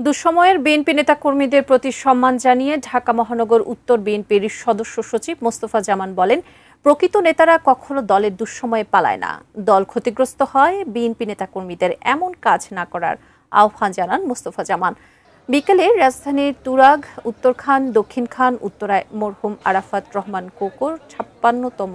দুঃসময়ের BNP নেতাকর্মীদের প্রতি সম্মান জানিয়ে ঢাকা মহানগর উত্তর বিএনপির সদস্য সচিব মোস্তফা জামান বলেন, প্রকৃত নেতারা কখনো দলের দুঃসময়ে পালায় না। দল ক্ষতিগ্রস্ত হয় বিএনপি নেতাকর্মীদের এমন কাজ না করার আহ্বান জানান মোস্তফা জামান। বিকেলে রাজধানীর তুরাগ, উত্তরখান, দক্ষিণখান উত্তরায় মরহুম আরাফাত রহমান কোকোর ৫৬তম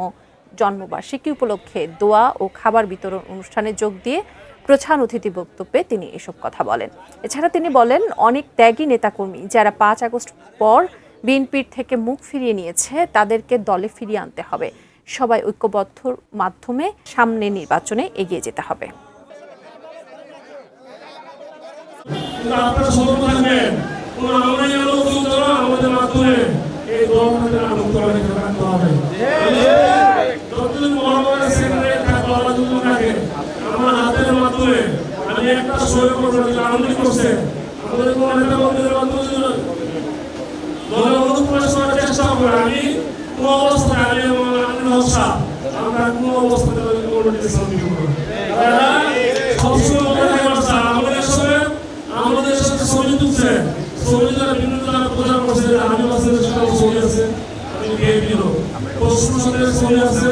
জন্মবার্ষিকী উপলক্ষে দোয়া ও খাবার বিতরণ অনুষ্ঠানে যোগ দিয়ে প্রধান অতিথি বক্তব্যে তিনি এসব কথা বলেন। এছাড়া তিনি বলেন, অনেক ত্যাগী নেতাকর্মী যারা ৫ আগস্ট পর বিএনপির থেকে মুখ ফিরিয়ে নিয়েছে তাদেরকে দলে ফিরিয়ে আনতে হবে। সবাই ঐক্যবদ্ধর মাধ্যমে সামনে নির্বাচনে এগিয়ে যেতে হবে। একটা সই করতে আন্দোলন করছে আমাদের কোন নেতা বন্ধুদের মাধ্যমে দলের অনুপ্রবেশ করার চেষ্টা করে আমি কোন অবস্থায় আমি নকশা আমরা কোন অবস্থাতে কমিটি সামনে করব আমাদের সাথে ছবি তুলছে ছবি দ্বারা বিভিন্ন জায়গায় প্রচার করছে আমি বাসের সাথে ছবি আছে আমি গিয়ে দিল পশুর সাথে ছবি আছে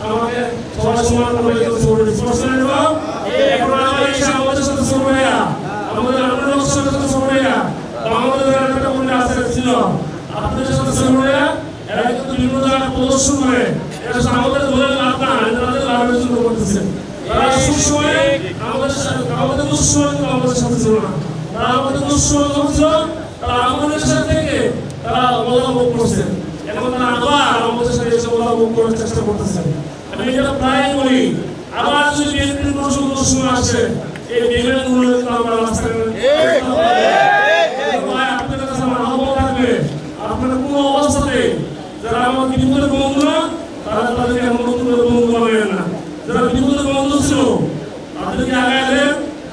আমাকে সবাই সমান করে ছবি স্পষ্ট নেব এখন আমাদের সাথে ছবি আমাদের আন্দোলনের সাথে ছবি আমাদের একটা মনে আছে ছিল আপনাদের সাথে ছবি এরা কিন্তু বিভিন্ন জায়গায় প্রদর্শন করে এটা আমাদের ধরে লাভ না তাদের লাভের জন্য করতেছে তারা সবসময় আমাদের দুঃসময় আমাদের সাথে ছিল না তারা আমাদের দুঃসময় করছিল তারা আমাদের সাথে থেকে তারা মজাভোগ করছে এখন তারা আবার আমাদের সাথে এসে মজাভোগ করার চেষ্টা করতেছে আমি এটা প্রায় বলি আবার যদি বিএনপির কোনো সময় আসে এই বিএনপিগুলো আমরা রাস্তায় আপনাদের কাছে আমার আহ্বান থাকবে আপনারা কোনো অবস্থাতে যারা আমার বিপদের বন্ধু না তারা তাদেরকে এখন নতুন করে বন্ধু বানাবেন না যারা বিপদের বন্ধু ছিল তাদেরকে আগায় দেন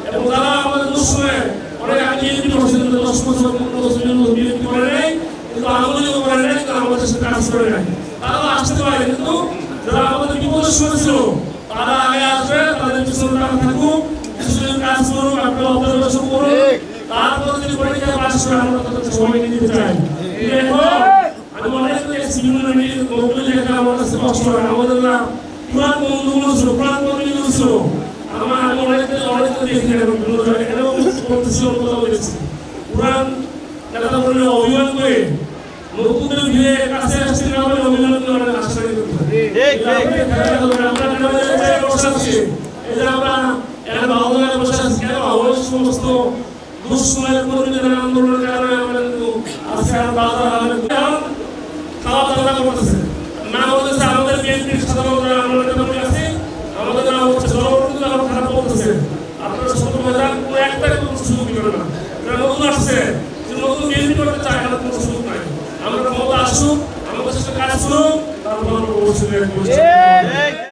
এবং যারা আমাদের দুঃসময়ে অনেক আগে বিএনপি করছে ১০ বছর ১৫ বছর বিএনপি করে নেই কিন্তু আন্দোলন করে নেই কিন্তু আমাদের সাথে কাজ করে নাই তারাও আসতে পারে কিন্তু যারা আমাদের বিপদের সময় ছিল তারা আগে আসবে তাদের পিছনে থাকুক কিছুদিন কাজ করুক আপনারা অবজারভেশন করুন তারপর যদি পরীক্ষায় পাস করে আমরা তাদের সময় নিতে চাই আমি অনেক বিভিন্ন লোকগুলো লেখা আমার কাছে কষ্ট হয় আমাদের না পুরান বন্ধুগুলো ছিল পুরান বন্ধুগুলো ছিল আমি অনেকে দেখি এরকম করতেছিল কথা বলেছি পুরান কথা বললে অভিমান করে নতুনদের ভিড়ে কাছে আসছে না বলে অভিমান করে অনেক আশা সমস্ত দুঃসময়ের কর্মীদের আন্দোলনের কারণে আমরা কিন্তু আজকে খাওয়া দাওয়া করতেছে না বলতেছে আমাদের বিএনপির সাধারণ আন্দোলনের কর্মী আছে আমাদের জনগণ খারাপ করতেছে আপনারা ছোট বাজার কোনো একটা কোনো সুযোগ দিবেন না যারা নতুন আসছে যে নতুন বিএনপি করতে চায় না কোনো সুযোগ নাই আমরা ক্ষমতা আসুক আমাদের সাথে কাজ করুক তারপর অবশ্যই